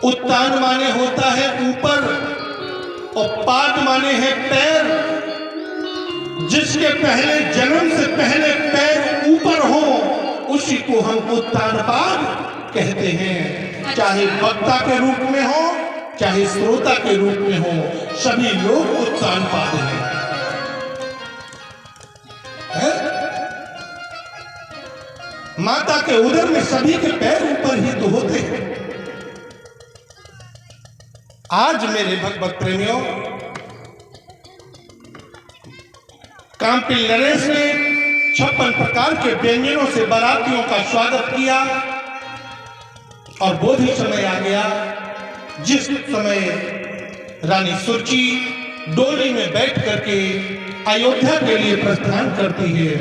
उत्तान माने होता है ऊपर और पाद माने है पैर। जिसके पहले जन्म से पहले पैर ऊपर हो उसी को हम उत्तान पाद कहते हैं। चाहे वक्ता के रूप में हो चाहे श्रोता के रूप में हो, सभी लोग उत्तान पाद हैं। माता के उदर में सभी के पैर ऊपर ही तो होते हैं। आज मेरे भगवत प्रेमियों, कांपिल नरेश ने 56 प्रकार के व्यंजनों से बारातियों का स्वागत किया और बोधि समय आ गया जिस समय रानी सुरची डोली में बैठ करके अयोध्या के लिए प्रस्थान करती है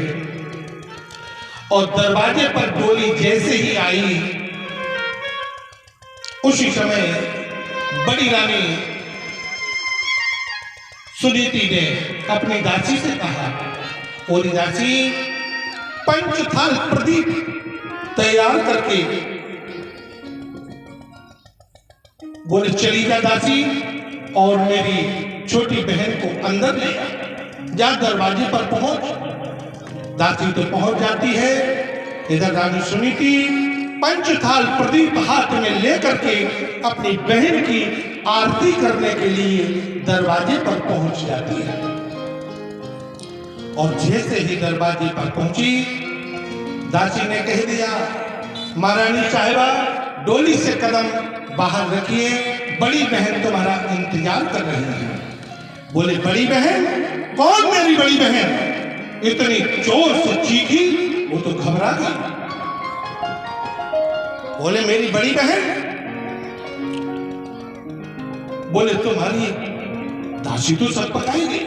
और दरवाजे पर डोली जैसे ही आई उसी समय बड़ी रानी सुनीति ने अपनी दासी से कहा, बोली दासी पंचथाल प्रदीप तैयार करके बोले चली जा दासी और मेरी छोटी बहन को अंदर ले जा। दरवाजे पर पहुंच। दासी तो पहुंच जाती है। इधर रानी सुनीति पंचथाल प्रदीप हाथ में लेकर के अपनी बहन की आरती करने के लिए दरवाजे पर पहुंच जाती है और जैसे ही दरवाजे पर पहुंची दासी ने कह दिया, महारानी साहिबा डोली से कदम बाहर रखिए, बड़ी बहन तुम्हारा इंतजार कर रही है। बोले बड़ी बहन? कौन मेरी बड़ी बहन? इतनी जोर से चीखी वो तो घबरा गई। बोले मेरी बड़ी बहन? बोले तुम्हारी दासी तो सब पकाएगी।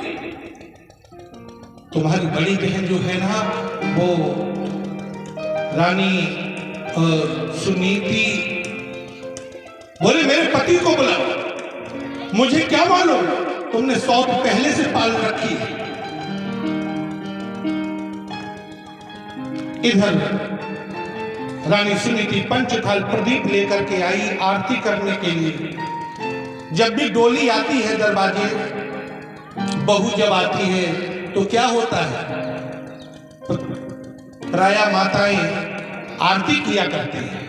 तुम्हारी बड़ी बहन जो है ना वो रानी सुनीति। बोले मेरे पति को बुलाओ। मुझे क्या मालूम, तुमने सौत पहले से पाल रखी है। इधर रानी सुनीति पंचथाल प्रदीप लेकर के आई आरती करने के लिए। जब भी डोली आती है दरवाजे, बहू जब आती है तो क्या होता है, प्राया माताएं आरती किया करती हैं।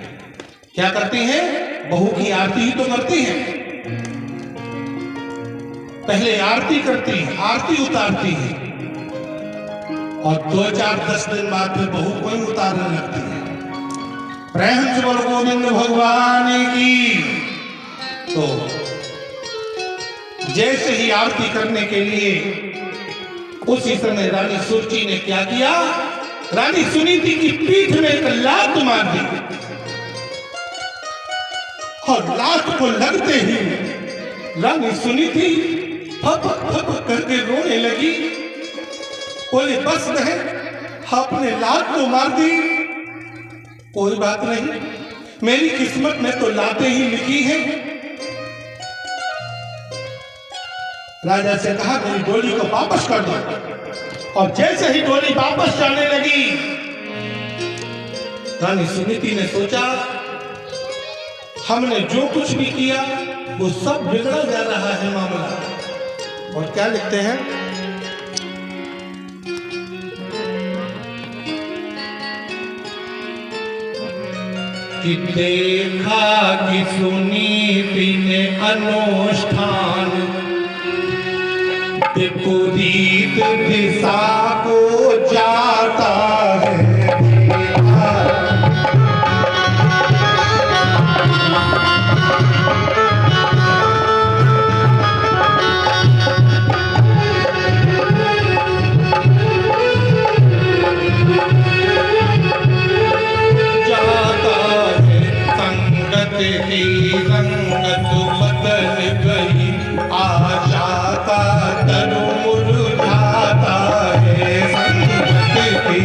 क्या करती हैं? बहू की आरती ही तो करती हैं। पहले आरती करती हैं, आरती उतारती हैं और 2-4-10 दिन बाद फिर बहू को ही उतारने लगती है। प्रेम से बोलो गोविंद भगवान की। तो जैसे ही आरती करने के लिए उसी समय रानी सुरची ने क्या किया, रानी सुनीति की पीठ में एक लात मार दी और लात को लगते ही रानी सुनीति फप फप करके रोने लगी। बोले बस बहन, आपने लात तो मार दी, कोई बात नहीं, मेरी किस्मत में तो लातें ही लिखी हैं। राजा से कहा मेरी डोली को वापस कर दो और जैसे ही डोली वापस जाने लगी रानी सुनीति ने सोचा हमने जो कुछ भी किया वो सब बिगड़ा जा रहा है मामला। और क्या लिखते हैं, कि देखा कि सुनीति ने अनुष्ठान विपरीत दिशा को जाता है। रंगत बदल गई, आशा का तनु मुरझाता है संगत की।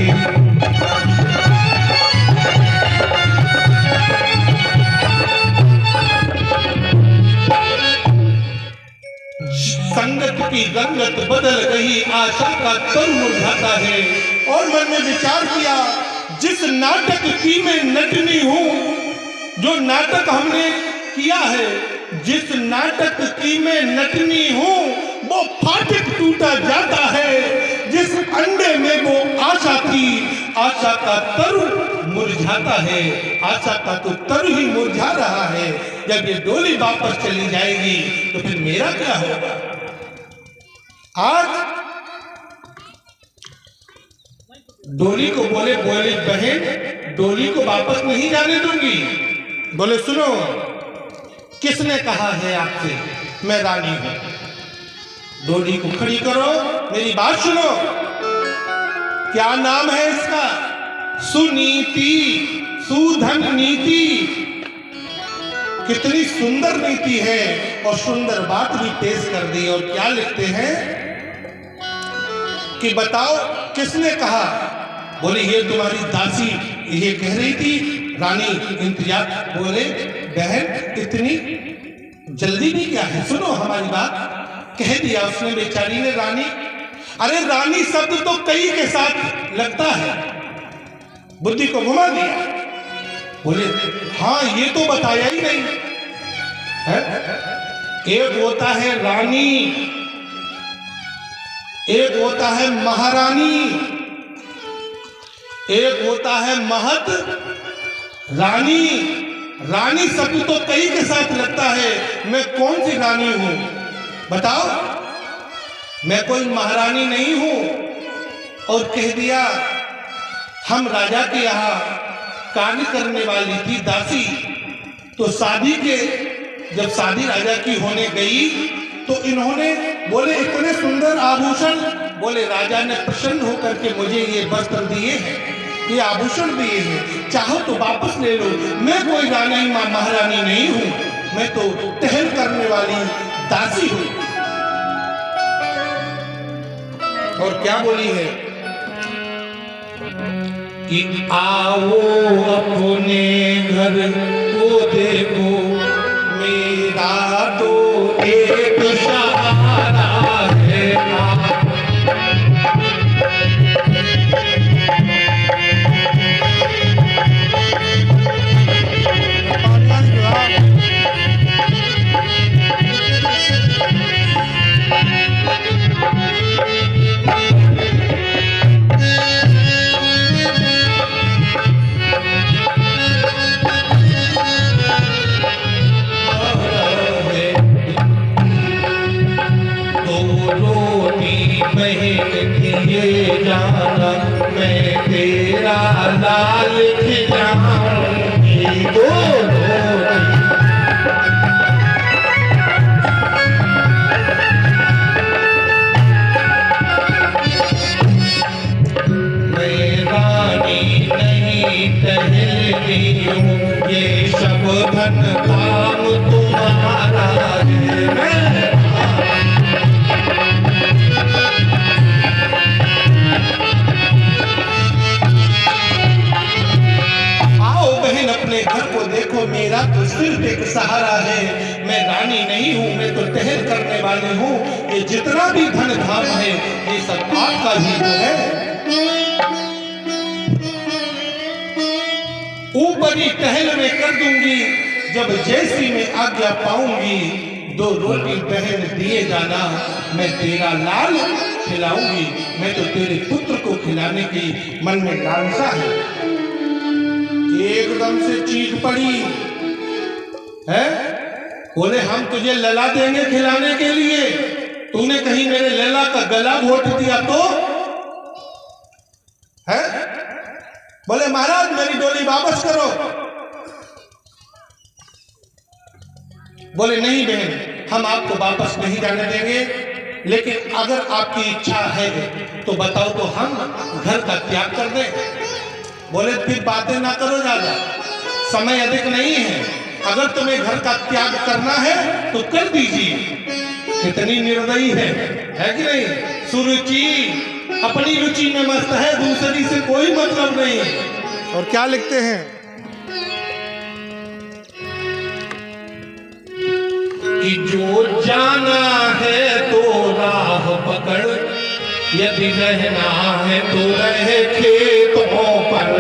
संगत की रंगत बदल गई, आशा का तनु मुरझाता है। और मन में विचार किया, जिस नाटक की मैं नटनी हूं, जो नाटक हमने किया है, जिस नाटक की मैं नटनी हूँ वो फाटक टूटा जाता है, जिस अंडे में वो आशा थी आशा का तरु मुरझाता है, आशा का तो तरु ही मुरझा रहा है। जब ये डोली वापस चली जाएगी तो फिर मेरा क्या होगा। आज डोली को बोले बहन डोली को वापस नहीं जाने दूंगी। बोले सुनो, किसने कहा है आपसे मैं रानी हूं। डोली को खड़ी करो, मेरी बात सुनो। क्या नाम है इसका? सुनीति, सुधन नीति। कितनी सुंदर नीति है और सुंदर बात भी पेश कर दी। और क्या लिखते हैं कि बताओ किसने कहा। बोले ये तुम्हारी दासी ये कह रही थी रानी इंतजार। बोले बहन इतनी जल्दी भी क्या है, सुनो हमारी बात। कह दिया उसने बेचारी ने रानी। अरे रानी शब्द तो कई के साथ लगता है, बुद्धि को घुमा दिया। बोले हाँ ये तो बताया ही नहीं है। एक होता है रानी, एक होता है महारानी, एक होता है महत रानी। रानी शब्द तो कई के साथ लगता है, मैं कौन सी रानी हूं बताओ। मैं कोई महारानी नहीं हूं। और कह दिया हम राजा के यहाँ कार्य करने वाली थी दासी। तो शादी के जब शादी राजा की होने गई तो इन्होंने बोले इतने सुंदर आभूषण। बोले राजा ने प्रसन्न होकर के मुझे ये वस्त्र दिए हैं, ये आभूषण दिए हैं, चाहो तो वापस ले लो। मैं कोई रानी महारानी नहीं हूं, मैं तो टहल करने वाली दासी हूं। और क्या बोली है कि आओ अपने घर को देखो, मेरा तो एक सहारा है। जाना मैं तेरा लाल खिलाऊंगी दो मैं रानी नहीं टहलती हूँ, ये सब धन काम तुम्हारा है। घर को देखो, मेरा तो सिर्फ एक सहारा है। मैं रानी नहीं हूँ, मैं तो टहल करने वाले हूँ। ये जितना भी धन धाम है ये सब आपका ही तो है। ऊपरी टहल में कर दूंगी, जब जैसी मैं आज्ञा पाऊंगी। दो रोटी बहन दिए जाना, मैं तेरा लाल खिलाऊंगी। मैं तो तेरे पुत्र को खिलाने की मन में लालसा है। एकदम से चीख पड़ी है। बोले हम तुझे लला देंगे खिलाने के लिए, तूने कहीं मेरे लला का गला घोट दिया तो है। बोले महाराज मेरी डोली वापस करो। बोले नहीं बहन हम आपको वापस नहीं जाने देंगे, लेकिन अगर आपकी इच्छा है तो बताओ तो हम घर का त्याग कर दें। बोले फिर बातें ना करो ज्यादा, समय अधिक नहीं है। अगर तुम्हें घर का त्याग करना है तो कर दीजिए। कितनी निर्दयी है कि नहीं। सुरुचि अपनी रुचि में मस्त है, दूसरी से कोई मतलब नहीं। और क्या लिखते हैं कि जो जाना है तो राह पकड़, यदि रहना है तो रहे खेतों पर।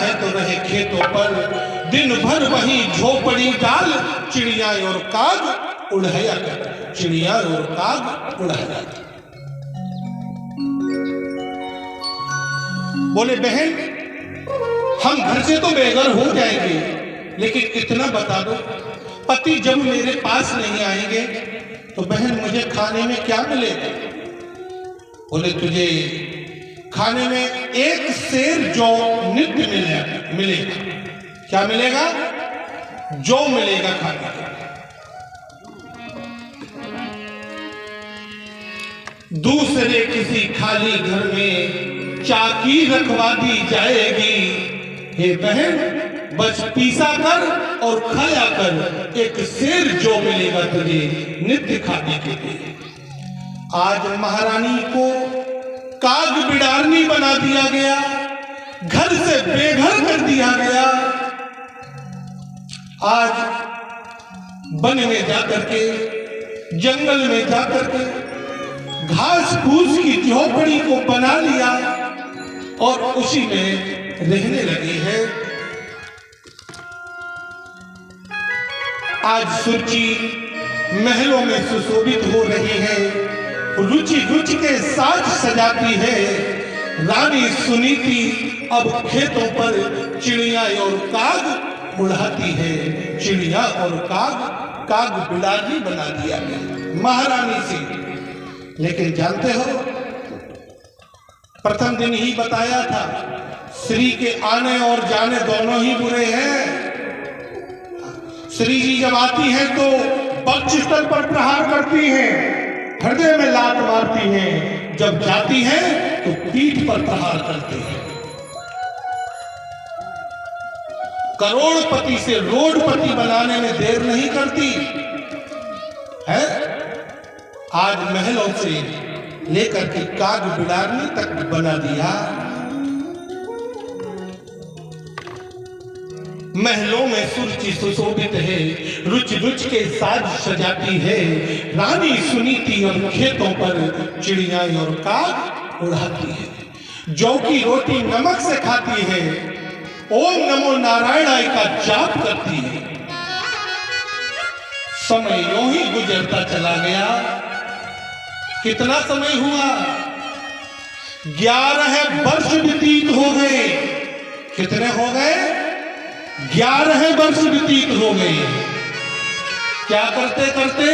है तो रहे खेतों पर, दिन भर वही झोपड़ी डाल, चिड़िया और काग उड़ाया कर, चिड़िया और काग उड़ाया कर। बोले बहन हम घर से तो बेघर हो जाएंगे, लेकिन इतना बता दो पति जब मेरे पास नहीं आएंगे तो बहन मुझे खाने में क्या मिलेगा? बोले तुझे खाने में एक सेर जौ नित्य मिलेगा। क्या मिलेगा? जौ मिलेगा खाने के। दूसरे किसी खाली घर में चाकी रखवा दी जाएगी। हे बहन बस पीसा कर और खाया कर, एक सेर जौ मिलेगा तुझे नित्य खाने के लिए। आज महारानी को काग बिडारनी बना दिया गया, घर से बेघर कर दिया गया। आज वन में जाकर के, जंगल में जाकर के घास फूस की झोपड़ी को बना लिया और उसी में रहने लगी है। आज सुरुचि महलों में सुशोभित हो रही है, रुचि रुचि के साज सजाती है। रानी सुनीति अब खेतों पर चिड़िया और काग उड़ाती है। चिड़िया और काग बिलाड़ी बना दिया गया महारानी से। लेकिन जानते हो प्रथम दिन ही बताया था श्री के आने और जाने दोनों ही बुरे हैं। श्री जी जब आती हैं तो वक्षस्थल पर प्रहार करती हैं, हृदय में लात मारती हैं। जब जाती हैं तो पीठ पर प्रहार करती हैं। करोड़पति से रोडपति बनाने में देर नहीं करती है। आज महलों से लेकर के काग बिडारनी तक बना दिया। महलों में सुरुचि सुशोभित है, रुच रुच के साज सजाती है। रानी सुनीति और खेतों पर चिड़िया और काग उड़ाती है। जौ की रोटी नमक से खाती है, ओम नमो नारायणाय का जाप करती है। समय यूं ही गुजरता चला गया। कितना समय हुआ? 11 वर्ष व्यतीत हो गए। कितने हो गए? 11 वर्ष व्यतीत हो गए। क्या करते करते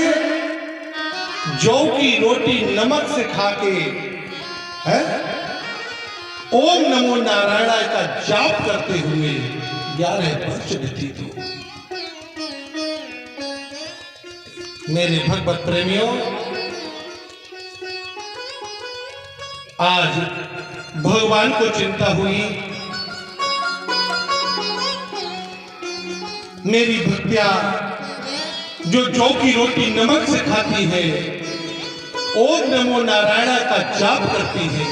जौ की रोटी नमक से खा के है ओम नमो नारायणाय का जाप करते हुए 11 वर्ष व्यतीत हो। मेरे भगवत प्रेमियों, आज भगवान को चिंता हुई। मेरी भक्तिया जो जौ की रोटी नमक से खाती है, ओम नमो नारायण का जाप करती है,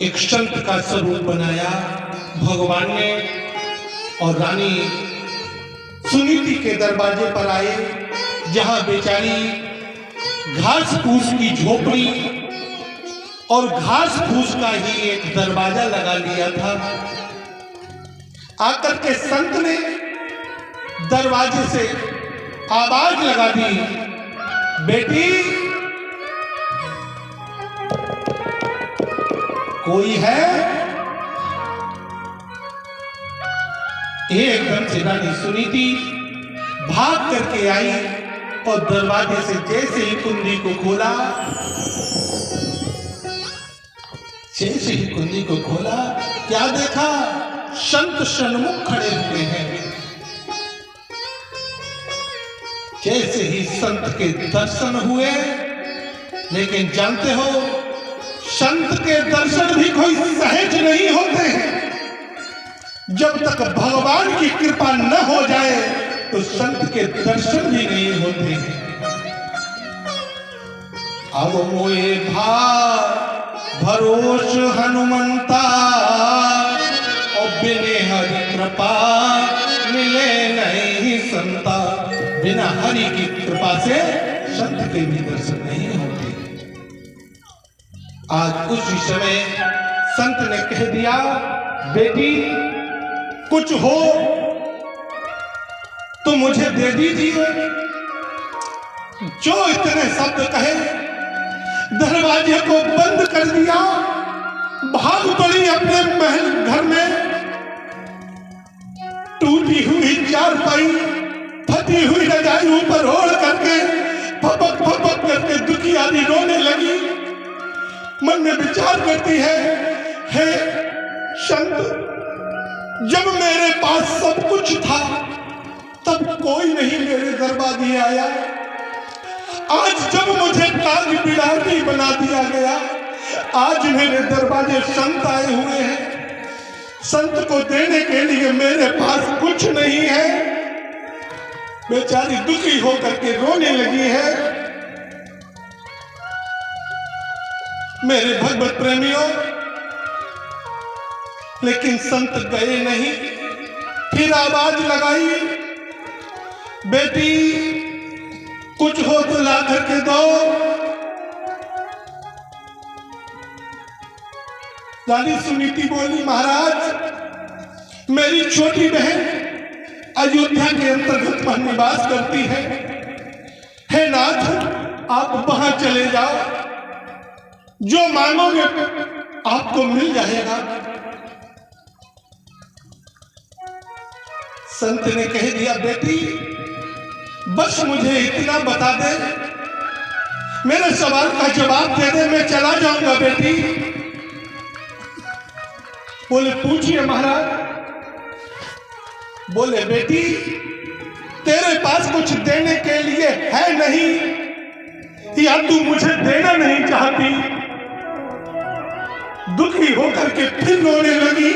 एक संत का स्वरूप बनाया भगवान ने। और रानी सुनीति के दरवाजे पर आए, जहां बेचारी घास फूस की झोपड़ी और घास फूस का ही एक दरवाजा लगा लिया था। आकर के संत ने दरवाजे से आवाज लगा दी, बेटी कोई है? एकदम से रानी सुनीति भाग करके आई और दरवाजे से जैसे ही कुंडी को खोला, जैसे ही कुंडी को खोला, क्या देखा? संत सन्मुख खड़े हुए हैं। जैसे ही संत के दर्शन हुए, लेकिन जानते हो संत के दर्शन भी कोई सहज नहीं होते हैं। जब तक भगवान की कृपा न हो जाए तो संत के दर्शन भी नहीं होते हैं। अब मोए भरोस हनुमंता और बिने हरि कृपा मिले नहीं संता। बिना हरि की कृपा से संत के भी दर्शन नहीं होते। आज उसी समय संत ने कह दिया, बेटी कुछ हो तो मुझे दे दीजिए। जो इतने शब्द कहे दरवाजे को बंद कर दिया, भाग पड़ी अपने महल घर में। टूटी हुई चारपाई, फटी हुई रजाई ऊपर ओढ़ करके फपक फपक करके दुखी आदि रोने लगी। मन में विचार करती है, हे संत, जब मेरे पास सब कुछ था तब कोई नहीं मेरे दरवाजे आया। आज जब मुझे काज बिरादरी बना दिया गया, आज मेरे दरवाजे संत आए हुए हैं। संत को देने के लिए मेरे पास कुछ नहीं है। बेचारी दुखी होकर के रोने लगी है। मेरे भगवत प्रेमियों, लेकिन संत गए नहीं। फिर आवाज लगाई, बेटी कुछ हो तो ला करके दो। रानी सुनीति बोली, महाराज मेरी छोटी बहन अयोध्या के अंतर्गत वह निवास करती है। हे नाथ, आप वहां चले जाओ, जो मांगोगे आपको मिल जाएगा। संत ने कह दिया, बेटी बस मुझे इतना बता दे, मेरे सवाल का जवाब दे दे, मैं चला जाऊंगा। बेटी बोले, पूछिए महाराज। बोले, बेटी तेरे पास कुछ देने के लिए है नहीं, या तू मुझे देना नहीं चाहती? दुखी होकर के फिर रोने लगी।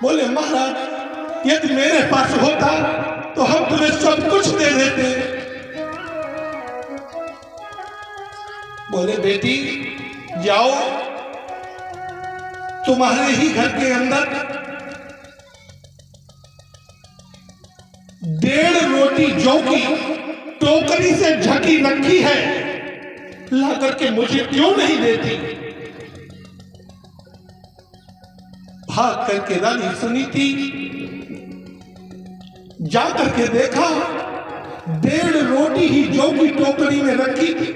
बोले, महाराज यदि मेरे पास होता तो हम तुम्हें सब कुछ दे देते। बोले, बेटी जाओ, तुम्हारे ही घर के अंदर 1.5 रोटी जौ की टोकरी से ढकी रखी है, ला करके मुझे क्यों नहीं देती? भाग करके रानी सुनीति जा करके देखा, 1.5 रोटी ही जौ की टोकरी में रखी थी।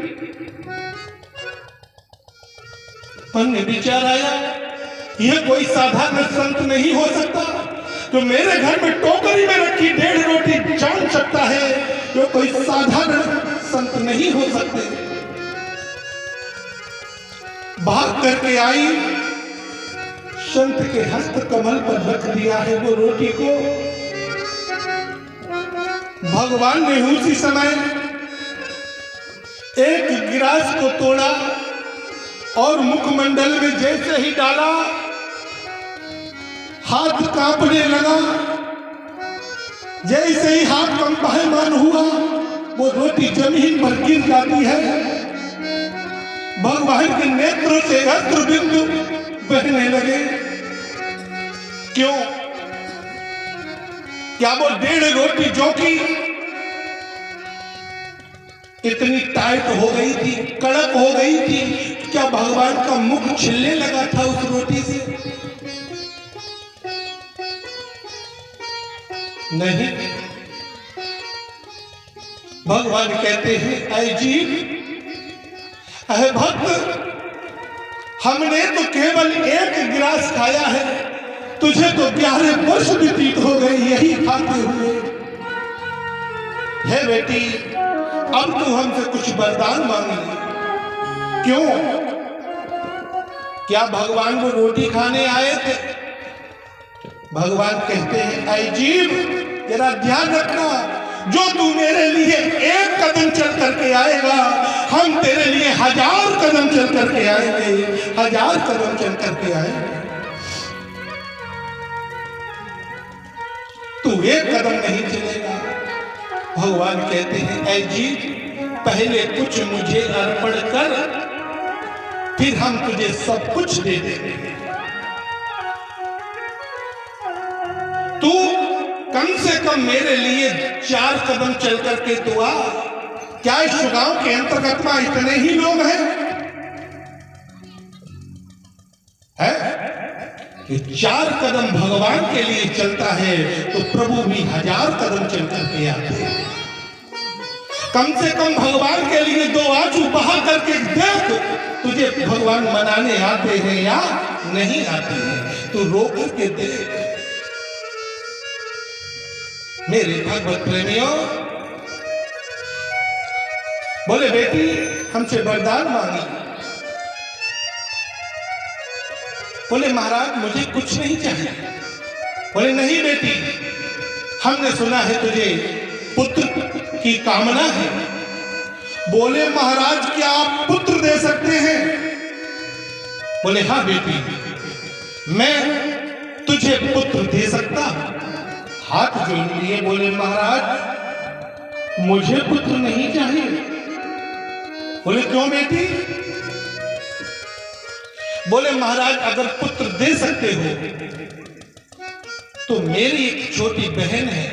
मन में विचार आया, यह कोई साधारण संत नहीं हो सकता जो मेरे घर में टोकरी में रखी 1.5 रोटी जान सकता है। जो कोई साधारण संत नहीं हो सकते। भाग करके आई, संत के हस्त कमल पर रख दिया है वो रोटी को। भगवान ने उसी समय एक गिलास को तोड़ा और मुखमंडल में जैसे ही डाला, हाथ कांपने लगा। जैसे ही हाथ कंपायमान हुआ, वो रोटी जमीन पर गिर जाती है। भगवान के नेत्रों से अश्रु बिंदु बहने लगे। क्यों? क्या वो 1.5 रोटी जो की इतनी टाइट हो गई थी, कड़क हो गई थी, क्या भगवान का मुख छिलने लगा था उस रोटी से? नहीं। भगवान कहते हैं, ऐ जीव, ऐ भक्त, हमने तो केवल 1 गिलास खाया है, तुझे तो 11 वर्ष व्यतीत हो गए यही खाते हुए। हे बेटी, अब तू हमसे कुछ वरदान मांग ले। क्यों? क्या भगवान वो रोटी खाने आए थे? भगवान कहते हैं, ऐ जीव, तेरा ध्यान रखना, जो तू मेरे लिए 1 कदम चल करके आएगा, हम तेरे लिए 1000 कदम चल करके आएंगे, 1000 कदम चल करके आएंगे। तू 1 कदम नहीं चलेगा। भगवान कहते हैं, ऐ जीव, पहले कुछ मुझे अर्पण कर, फिर हम तुझे सब कुछ दे देंगे। तू कम से कम मेरे लिए 4 कदम चल करके तो आ। क्या इस गांव के अंतर्गत में इतने ही लोग हैं? कि 4 कदम भगवान के लिए चलता है तो प्रभु भी 1000 कदम चल करके आते हैं। कम से कम भगवान के लिए 2 आंसू बहा करके देख, तुझे भगवान मनाने आते हैं या नहीं आते हैं, तो रो करके देख। मेरे भगवत प्रेमियों, बोले बेटी हमसे वरदान मांगी। बोले महाराज मुझे कुछ नहीं चाहिए। बोले नहीं बेटी, हमने सुना है तुझे पुत्र की कामना है। बोले महाराज क्या आप पुत्र दे सकते हैं? बोले हाँ बेटी, मैं तुझे पुत्र दे सकता। हाथ जोड़ लिए बोले महाराज मुझे पुत्र नहीं चाहिए। बोले क्यों बेटी? बोले महाराज अगर पुत्र दे सकते हो तो मेरी एक छोटी बहन है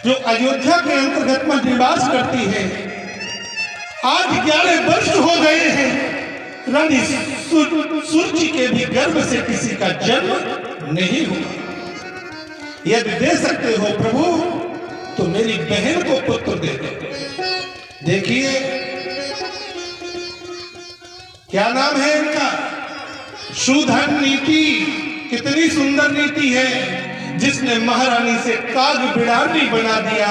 जो अयोध्या के अंतर्गत में निवास करती है। आज 11 वर्ष हो गए हैं, रानी सुरुचि के भी गर्भ से किसी का जन्म नहीं हुआ। यदि दे सकते हो प्रभु तो मेरी बहन को पुत्र दे दो। देखिए क्या नाम है इनका? शूधन नीति। कितनी सुंदर नीति है, जिसने महारानी से काग बिडारनी बना दिया,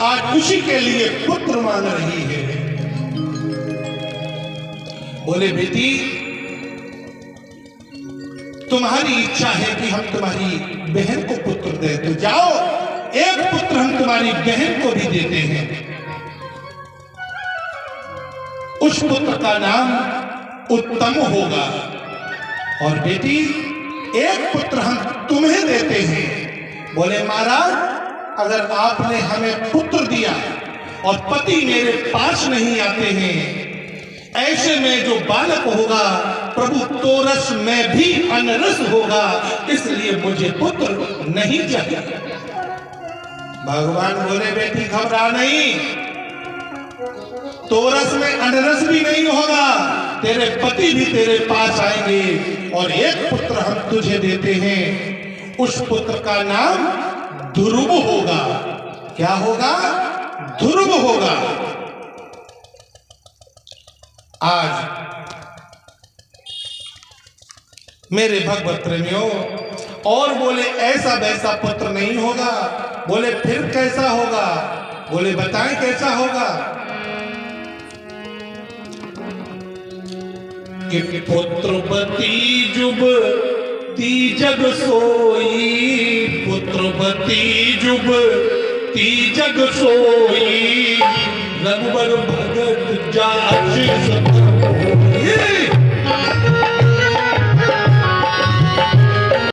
आज उसी के लिए पुत्र मांग रही है। बोले बेटी तुम्हारी इच्छा है कि हम तुम्हारी बहन को पुत्र दे, तो जाओ एक पुत्र हम तुम्हारी बहन को भी देते हैं। उस पुत्र का नाम उत्तम होगा। और बेटी एक पुत्र हम तुम्हें देते हैं। बोले महाराज अगर आपने हमें पुत्र दिया और पति मेरे पास नहीं आते हैं, ऐसे में जो बालक होगा प्रभु तो रस में भी अनरस होगा, इसलिए मुझे पुत्र नहीं चाहिए। भगवान बोले बेटी घबरा नहीं, तो रस में अनरस भी नहीं होगा, तेरे पति भी तेरे पास आएंगे और एक पुत्र हम तुझे देते हैं। उस पुत्र का नाम ध्रुव होगा। क्या होगा? ध्रुव होगा। आज मेरे भगवत प्रेमियों, और बोले ऐसा वैसा पुत्र नहीं होगा। बोले फिर कैसा होगा? बोले बताएं कैसा होगा? कि पुत्रवती जुब ती जग सोई, पुत्रवती जुब ती जग सोई, रघुबर भगत जाच